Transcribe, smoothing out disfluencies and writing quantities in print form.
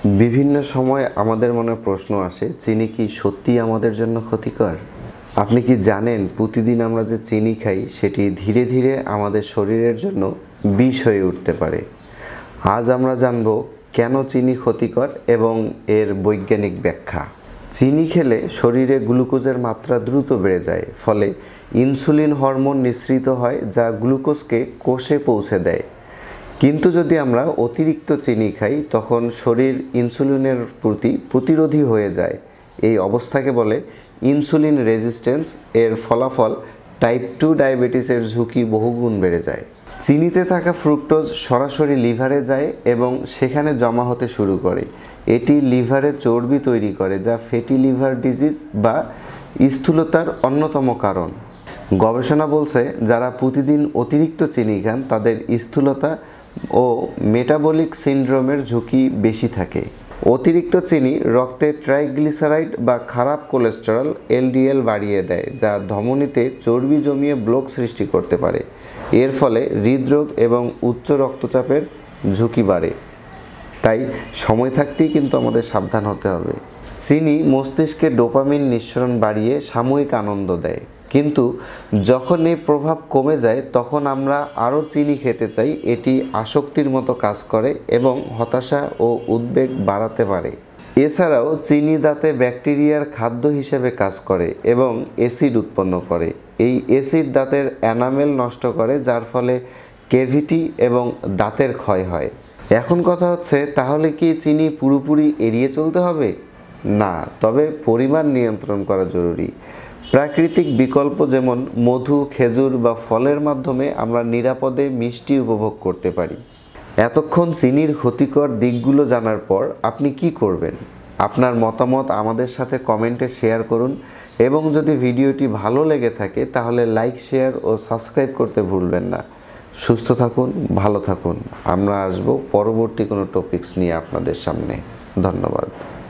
বিভিন্ন সময় আমাদের মনে প্রশ্ন আসে, চিনি কি সত্যিই আমাদের জন্য ক্ষতিকর? আপনি কি জানেন প্রতিদিন আমরা যে চিনি খাই সেটি ধীরে ধীরে আমাদের শরীরের জন্য বিষ হয়ে উঠতে পারে। আজ আমরা জানব কেন চিনি ক্ষতিকর এবং এর বৈজ্ঞানিক ব্যাখ্যা। চিনি খেলে শরীরে গ্লুকোজের মাত্রা দ্রুত বেড়ে যায়, ফলে ইনসুলিন হরমোন নিঃসৃত হয় যা গ্লুকোজকে কোষে পৌঁছে দেয়। কিন্তু যদি আমরা অতিরিক্ত চিনি খাই তখন শরীর ইনসুলিনের প্রতি প্রতিরোধী হয়ে যায়। এই অবস্থাকে বলে ইনসুলিন রেজিস্ট্যান্স। এর ফলাফল টাইপ 2 ডায়াবেটিসের ঝুঁকি বহুগুণ বেড়ে যায়। চিনিতে থাকা ফ্রুক্টোজ সরাসরি লিভারে যায় এবং সেখানে জমা হতে শুরু করে। এটি লিভারে চর্বি তৈরি করে, যা ফ্যাটি লিভার ডিজিজ বা স্থূলতার অন্যতম কারণ। গবেষণা বলছে যারা প্রতিদিন অতিরিক্ত চিনি খান তাদের স্থূলতা ও মেটাবলিক সিনড্রোমের ঝুঁকি বেশি থাকে। অতিরিক্ত চিনি রক্তে ট্রাইগ্লিসারাইড বা খারাপ কোলেস্টেরল এলডিএল বাড়িয়ে দেয়, যা ধমনীতে চর্বি জমিয়ে ব্লক সৃষ্টি করতে পারে। এর ফলে হৃদরোগ এবং উচ্চ রক্তচাপের ঝুঁকি বাড়ে। তাই সময় থাকতেই কিন্তু আমাদের সাবধান হতে হবে। চিনি মস্তিষ্কে ডোপামিন নিঃসরণ বাড়িয়ে সাময়িক আনন্দ দেয়, কিন্তু যখন এই প্রভাব কমে যায় তখন আমরা আরও চিনি খেতে চাই। এটি আসক্তির মতো কাজ করে এবং হতাশা ও উদ্বেগ বাড়াতে পারে। এছাড়াও চিনি দাঁতে ব্যাকটেরিয়ার খাদ্য হিসেবে কাজ করে এবং অ্যাসিড উৎপন্ন করে। এই অ্যাসিড দাঁতের এনামেল নষ্ট করে, যার ফলে ক্যাভিটি এবং দাঁতের ক্ষয় হয়। এখন কথা হচ্ছে, তাহলে কি চিনি পুরোপুরি এড়িয়ে চলতে হবে? না, তবে পরিমাণ নিয়ন্ত্রণ করা জরুরি। প্রাকৃতিক বিকল্প যেমন মধু, খেজুর বা ফলের মাধ্যমে আমরা নিরাপদে মিষ্টি উপভোগ করতে পারি। এতক্ষণ চিনির ক্ষতিকর দিকগুলো জানার পর আপনি কি করবেন? আপনার মতামত আমাদের সাথে কমেন্টে শেয়ার করুন এবং যদি ভিডিওটি ভালো লেগে থাকে তাহলে লাইক, শেয়ার ও সাবস্ক্রাইব করতে ভুলবেন না। সুস্থ থাকুন, ভালো থাকুন। আমরা আসব পরবর্তী কোনো টপিকস নিয়ে আপনাদের সামনে। ধন্যবাদ।